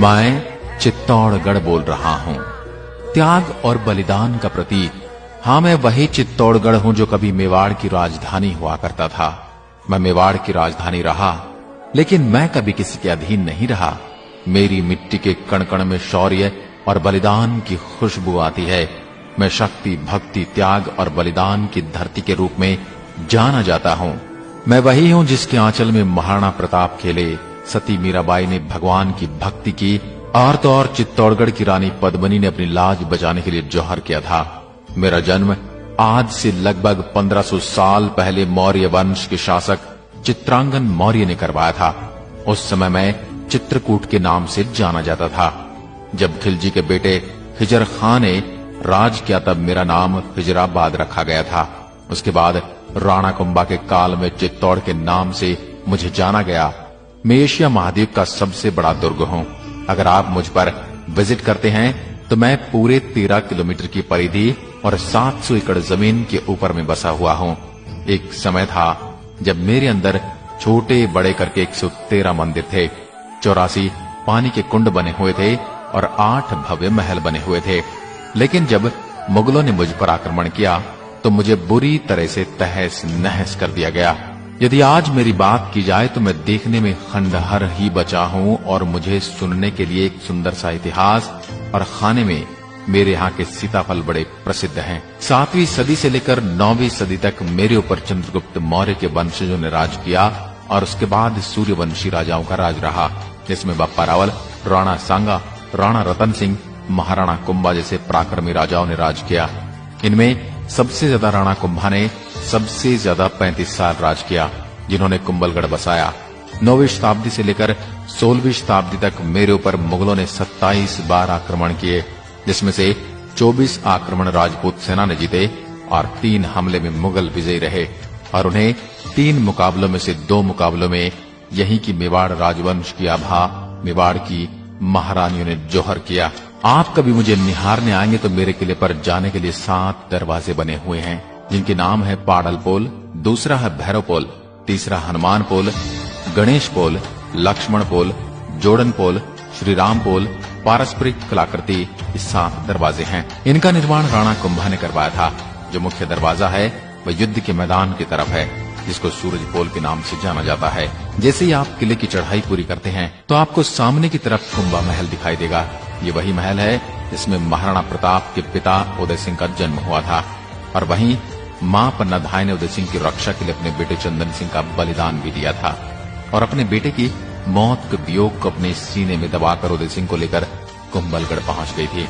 मैं चित्तौड़गढ़ बोल रहा हूं, त्याग और बलिदान का प्रतीक। हां, मैं वही चित्तौड़गढ़ हूं जो कभी मेवाड़ की राजधानी हुआ करता था। मैं मेवाड़ की राजधानी रहा, लेकिन मैं कभी किसी के अधीन नहीं रहा। मेरी मिट्टी के कण कण में शौर्य और बलिदान की खुशबू आती है। मैं शक्ति, भक्ति, त्याग और बलिदान की धरती के रूप में जाना जाता हूं। मैं वही हूं जिसके आंचल में महाराणा प्रताप खेले, सती मीराबाई ने भगवान की भक्ति की, और तो और चित्तौड़गढ़ की रानी पद्मिनी ने अपनी लाज बचाने के लिए जौहर किया था। मेरा जन्म आज से लगभग 1500 साल पहले मौर्य वंश के शासक चित्रांगन मौर्य ने करवाया था। उस समय मैं चित्रकूट के नाम से जाना जाता था। जब खिलजी के बेटे हिजर खान ने राज किया तब मेरा नाम हिजराबाद रखा गया था। उसके बाद राणा कुंभा के काल में चित्तौड़ के नाम से मुझे जाना गया। मैं एशिया महाद्वीप का सबसे बड़ा दुर्ग हूं। अगर आप मुझ पर विजिट करते हैं तो मैं पूरे 13 किलोमीटर की परिधि और 700 एकड़ जमीन के ऊपर में बसा हुआ हूं। एक समय था जब मेरे अंदर छोटे बड़े करके 113 मंदिर थे, 84 पानी के कुंड बने हुए थे और 8 भव्य महल बने हुए थे। लेकिन जब मुगलों ने मुझ पर आक्रमण किया तो मुझे बुरी तरह से तहस नहस कर दिया गया। यदि आज मेरी बात की जाए तो मैं देखने में खंडहर ही बचा हूं और मुझे सुनने के लिए एक सुंदर सा इतिहास और खाने में मेरे यहाँ के सीताफल बड़े प्रसिद्ध हैं। 7वीं सदी से लेकर 9वीं सदी तक मेरे ऊपर चंद्रगुप्त मौर्य के वंशजों ने राज किया और उसके बाद सूर्यवंशी राजाओं का राज रहा, जिसमें बप्पा रावल, राणा सांगा, राणा रतन सिंह, महाराणा कुंभा जैसे पराक्रमी राजाओं ने राज किया। इनमें सबसे ज्यादा राणा कुंभा ने सबसे ज्यादा 35 साल राज किया, जिन्होंने कुंभलगढ़ बसाया। 9वीं शताब्दी से लेकर 16वीं शताब्दी तक मेरे ऊपर मुगलों ने 27 बार आक्रमण किए, जिसमें से 24 आक्रमण राजपूत सेना ने जीते और 3 हमले में मुगल विजयी रहे और उन्हें 3 मुकाबलों में से 2 मुकाबलों में यहीं की मेवाड़ राजवंश की आभा मेवाड़ की महारानियों ने जौहर किया। आप कभी मुझे निहारने आएंगे तो मेरे किले पर जाने के लिए 7 दरवाजे बने हुए हैं, जिनके नाम है पाडल पोल, दूसरा है भैरव पोल, तीसरा हनुमान पोल, गणेश पोल, लक्ष्मण पोल, जोड़न पोल, श्री राम पोल, पारस्परिक कलाकृति। ये 7 दरवाजे हैं। इनका निर्माण राणा कुंभा ने करवाया था। जो मुख्य दरवाजा है वह युद्ध के मैदान की तरफ है, जिसको सूरज पोल के नाम से जाना जाता है। जैसे ही आप किले की चढ़ाई पूरी करते हैं तो आपको सामने की तरफ कुंभा महल दिखाई देगा। ये वही महल है जिसमें महाराणा प्रताप के पिता उदय सिंह का जन्म हुआ था और वहीं मां पन्नाधाय ने उदय सिंह की रक्षा के लिए अपने बेटे चंदन सिंह का बलिदान भी दिया था और अपने बेटे की मौत के वियोग को अपने सीने में दबाकर उदय सिंह को लेकर कुंभलगढ़ पहुंच गई थी।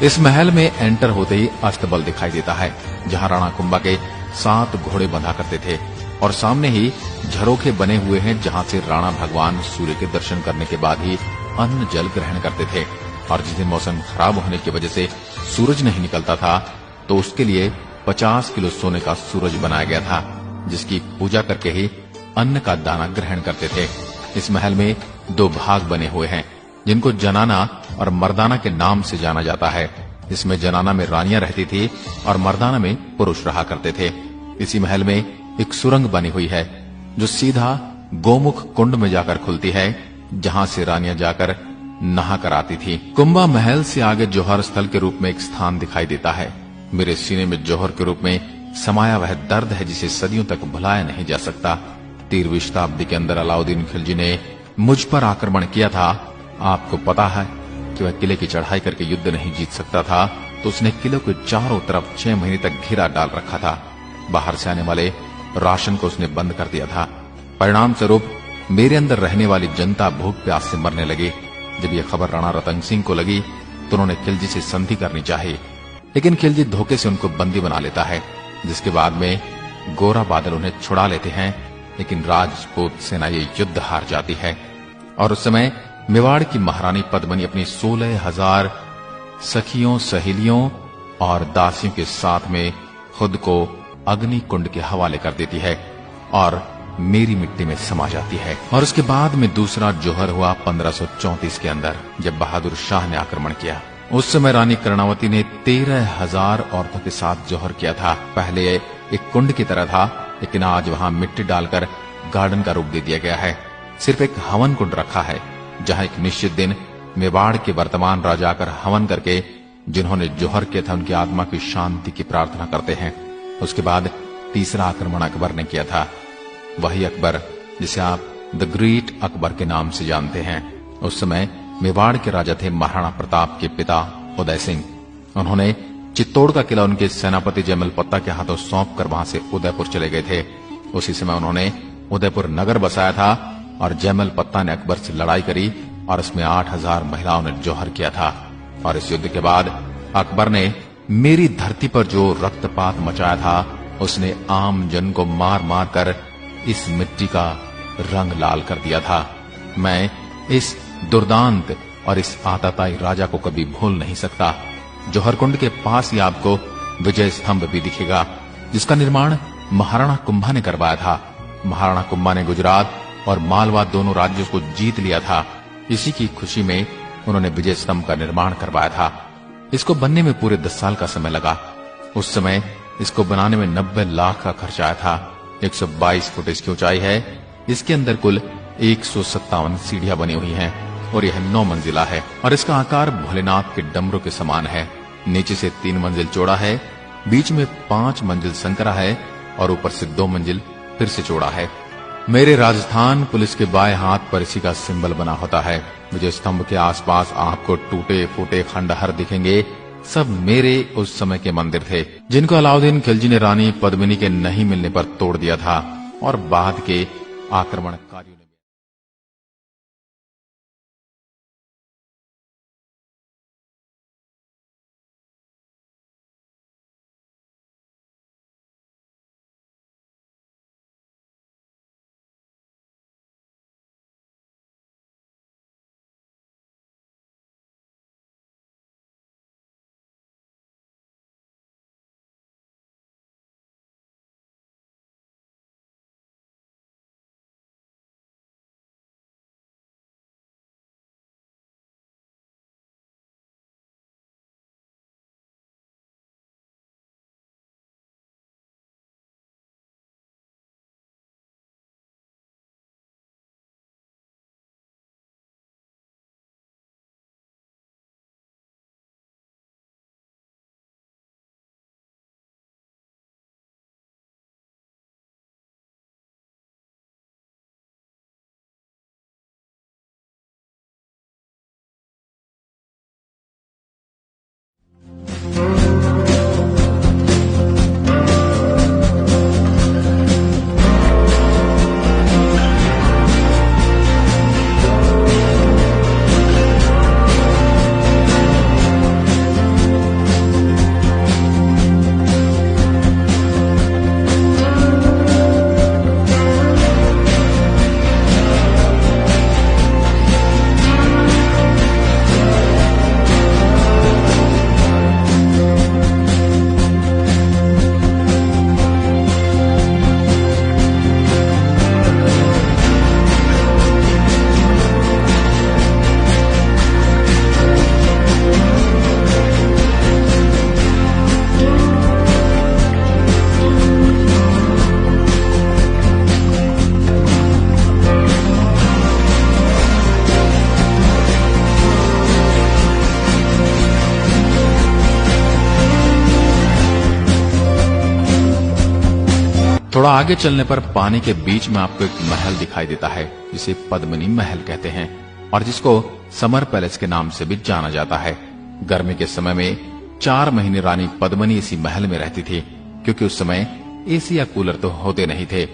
इस महल में एंटर होते ही अस्तबल दिखाई देता है, जहां राणा कुंभा के 7 घोड़े बंधा करते थे और सामने ही झरोखे बने हुए हैं, जहां से राणा भगवान सूर्य के दर्शन करने के बाद ही अन्न जल ग्रहण करते थे। और जिस दिन मौसम खराब होने की वजह से सूरज नहीं निकलता था तो उसके लिए 50 किलो सोने का सूरज बनाया गया था, जिसकी पूजा करके ही अन्न का दाना ग्रहण करते थे। इस महल में 2 भाग बने हुए हैं, जिनको जनाना और मर्दाना के नाम से जाना जाता है। इसमें जनाना में रानियां रहती थी और मर्दाना में पुरुष रहा करते थे। इसी महल में एक सुरंग बनी हुई है जो सीधा गोमुख कुंड में जाकर खुलती है, जहां से रानियां जाकर नहा कर आती थी। कुंभा महल से आगे जौहर स्थल के रूप में एक स्थान दिखाई देता है। मेरे सीने में जौहर के रूप में समाया वह दर्द है जिसे सदियों तक भुलाया नहीं जा सकता। 13वीं शताब्दी के अंदर अलाउद्दीन खिलजी ने मुझ पर आक्रमण किया था। आपको पता है कि वह किले की चढ़ाई करके युद्ध नहीं जीत सकता था, तो उसने किले के चारों तरफ 6 महीने तक घेरा डाल रखा था। बाहर से आने वाले राशन को उसने बंद कर दिया था। परिणाम स्वरूप मेरे अंदर रहने वाली जनता भूख प्यास से मरने लगी। जब यह खबर राणा रतन सिंह को लगी तो उन्होंने खिलजी से संधि करनी चाहिए, लेकिन खिलजी धोखे से उनको बंदी बना लेता है, जिसके बाद में गोरा बादल उन्हें छुड़ा लेते हैं। लेकिन राजपूत सेना ये युद्ध हार जाती है और उस समय मेवाड़ की महारानी पद्मिनी अपनी 16,000 सखियों, सहेलियों और दासियों के साथ में खुद को अग्नि कुंड के हवाले कर देती है और मेरी मिट्टी में समा जाती है। और उसके बाद में दूसरा जौहर हुआ 1534 के अंदर, जब बहादुर शाह ने आक्रमण किया। उस समय रानी कर्णावती ने 13,000 औरतों के साथ जौहर किया था। पहले एक कुंड की तरह था, लेकिन आज वहां मिट्टी डालकर गार्डन का रूप दे दिया गया है। सिर्फ एक हवन कुंड रखा है, जहां एक निश्चित दिन मेवाड़ के वर्तमान राजा आकर हवन करके जिन्होंने जोहर किया था उनकी आत्मा की शांति की प्रार्थना करते हैं। उसके बाद तीसरा आक्रमण अकबर ने किया था। वही अकबर जिसे आप द ग्रेट अकबर के नाम से जानते हैं। उस समय मेवाड़ के राजा थे महाराणा प्रताप के पिता उदय सिंह। उन्होंने चित्तौड़ का किला उनके सेनापति जयमल पत्ता के हाथों सौंप कर वहां से उदयपुर चले गए थे। उसी समय उन्होंने उदयपुर नगर बसाया था और जयमल पत्ता ने अकबर से लड़ाई करी और इसमें 8000 महिलाओं ने जौहर किया था। और इस युद्ध के बाद अकबर ने मेरी धरती पर जो रक्तपात मचाया था उसने आम जन को मार मार कर इस मिट्टी का रंग लाल कर दिया था। मैं इस दुर्दांत और इस आताताई राजा को कभी भूल नहीं सकता। जौहरकुंड के पास ही आपको विजय स्तंभ भी दिखेगा, जिसका निर्माण महाराणा कुंभा ने करवाया था। महाराणा कुंभा ने गुजरात और मालवा दोनों राज्यों को जीत लिया था। इसी की खुशी में उन्होंने विजय स्तंभ का निर्माण करवाया था। इसको बनने में पूरे 10 साल का समय लगा। उस समय इसको बनाने में 90 लाख का खर्च आया था। 122 फुट इसकी ऊंचाई है। इसके अंदर कुल 157 सीढ़ियां बनी हुई हैं और यह 9 मंजिला है और इसका आकार भोलेनाथ के डमरू के समान है। नीचे से 3 मंजिल चौड़ा है, बीच में 5 मंजिल संकरा है और ऊपर से 2 मंजिल फिर से चौड़ा है। मेरे राजस्थान पुलिस के बाएं हाथ पर इसी का सिंबल बना होता है। विजय स्तंभ के आसपास आपको टूटे फूटे खंडहर दिखेंगे। सब मेरे उस समय के मंदिर थे, जिनको अलाउद्दीन खिलजी ने रानी पद्मिनी के नहीं मिलने पर तोड़ दिया था और बाद के आक्रमणकारियों ने। थोड़ा आगे चलने पर पानी के बीच में आपको एक महल दिखाई देता है, जिसे पद्मिनी महल कहते हैं और जिसको समर पैलेस के नाम से भी जाना जाता है। गर्मी के समय में 4 महीने रानी पद्मिनी इसी महल में रहती थी, क्योंकि उस समय एसी या कूलर तो होते नहीं थे,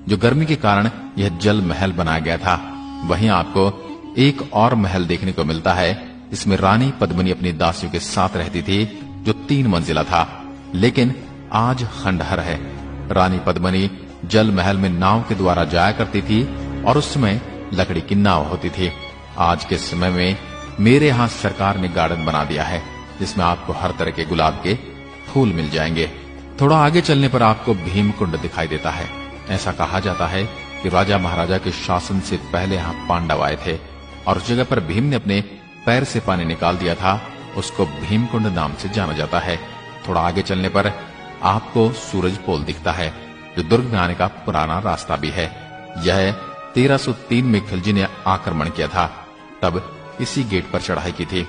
जो गर्मी के कारण यह जल महल बनाया गया था। वहीं आपको एक और महल देखने को मिलता है, जिसमें रानी पद्मिनी अपनी दासियों के साथ रहती थी, जो 3 मंजिला था, लेकिन आज खंडहर है। रानी पद्मिनी जल महल में नाव के द्वारा जाया करती थी और उस समय लकड़ी की नाव होती थी। आज के समय में मेरे यहाँ सरकार ने गार्डन बना दिया है, जिसमें आपको हर तरह के गुलाब के फूल मिल जाएंगे। थोड़ा आगे चलने पर आपको भीमकुंड दिखाई देता है। ऐसा कहा जाता है कि राजा महाराजा के शासन से पहले यहाँ पांडव आए थे और उस जगह पर भीम ने अपने पैर से पानी निकाल दिया था। उसको भीमकुंड नाम से जाना जाता है। थोड़ा आगे चलने पर आपको सूरज पोल दिखता है, जो दुर्ग में आने का पुराना रास्ता भी है। यह 1303 में खिलजी ने आक्रमण किया था। तब इसी गेट पर चढ़ाई की थी।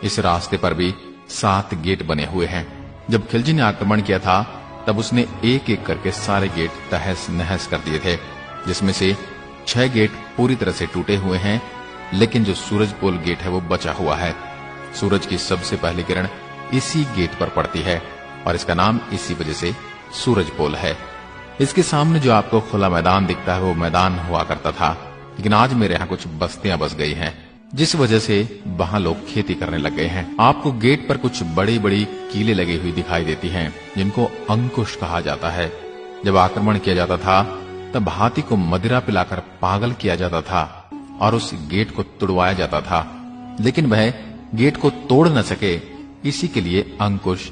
इस रास्ते पर भी 7 गेट बने हुए हैं। जब खिलजी ने आक्रमण किया था तब उसने एक एक करके सारे गेट तहस नहस कर दिए थे, जिसमें से 6 गेट पूरी तरह से टूटे हुए हैं, लेकिन जो सूरज पोल गेट है वो बचा हुआ है। सूरज की सबसे पहली किरण इसी गेट पर पड़ती है और इसका नाम इसी वजह से सूरज पोल है। इसके सामने जो आपको खुला मैदान दिखता है वो मैदान हुआ करता था, लेकिन आज मेरे यहाँ कुछ बस्तियां बस गई हैं, जिस वजह से वहां लोग खेती करने लग गए हैं। आपको गेट पर कुछ बड़ी बड़ी कीलें लगी हुई दिखाई देती हैं, जिनको अंकुश कहा जाता है। जब आक्रमण किया जाता था तब हाथी को मदिरा पिलाकर पागल किया जाता था और उस गेट को तुड़वाया जाता था, लेकिन वह गेट को तोड़ न सके, इसी के लिए अंकुश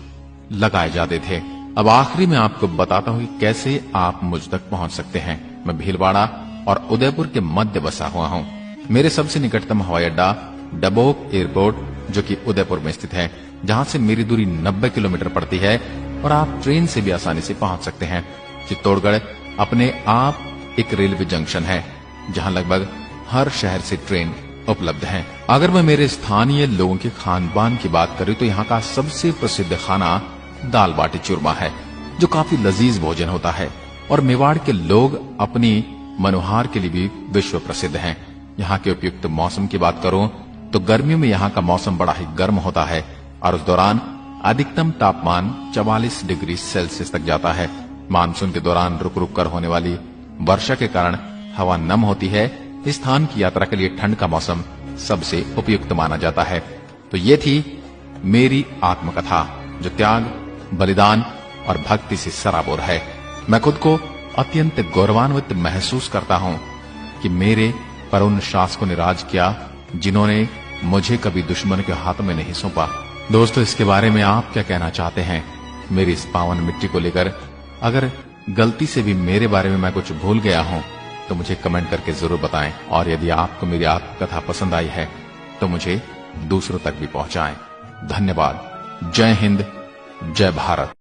लगाए जाते थे। अब आखिरी में आपको बताता हूं कि कैसे आप मुझ तक पहुंच सकते हैं। मैं भीलवाड़ा और उदयपुर के मध्य बसा हुआ हूं। मेरे सबसे निकटतम हवाई अड्डा डबोक एयरपोर्ट, जो कि उदयपुर में स्थित है, जहां से मेरी दूरी 90 किलोमीटर पड़ती है और आप ट्रेन से भी आसानी से पहुंच सकते हैं। चित्तौड़गढ़ अपने आप एक रेलवे जंक्शन है, जहां लगभग हर शहर से ट्रेन उपलब्ध है। अगर मैं मेरे स्थानीय लोगों के खान पान की बात करूं तो यहाँ का सबसे प्रसिद्ध खाना दाल बाटी चूरमा है, जो काफी लजीज भोजन होता है। और मेवाड़ के लोग अपनी मनोहार के लिए भी विश्व प्रसिद्ध हैं। यहाँ के उपयुक्त मौसम की बात करूं तो गर्मियों में यहाँ का मौसम बड़ा ही गर्म होता है और उस दौरान अधिकतम तापमान 44 डिग्री सेल्सियस तक जाता है। मानसून के दौरान रुक रुक कर होने वाली वर्षा के कारण हवा नम होती है। इस स्थान की यात्रा के लिए ठंड का मौसम सबसे उपयुक्त माना जाता है। तो ये थी मेरी आत्मकथा, जो त्याग, बलिदान और भक्ति से सराबोर है। मैं खुद को अत्यंत गौरवान्वित महसूस करता हूं कि मेरे पर उन शासकों ने राज किया जिन्होंने मुझे कभी दुश्मन के हाथों में नहीं सौंपा। दोस्तों, इसके बारे में आप क्या कहना चाहते हैं मेरी इस पावन मिट्टी को लेकर? अगर गलती से भी मेरे बारे में मैं कुछ भूल गया हूं तो मुझे कमेंट करके जरूर बताएं, और यदि आपको मेरी आत्मकथा पसंद आई है तो मुझे दूसरों तक भी पहुंचाएं। धन्यवाद। जय हिंद, जय भारत।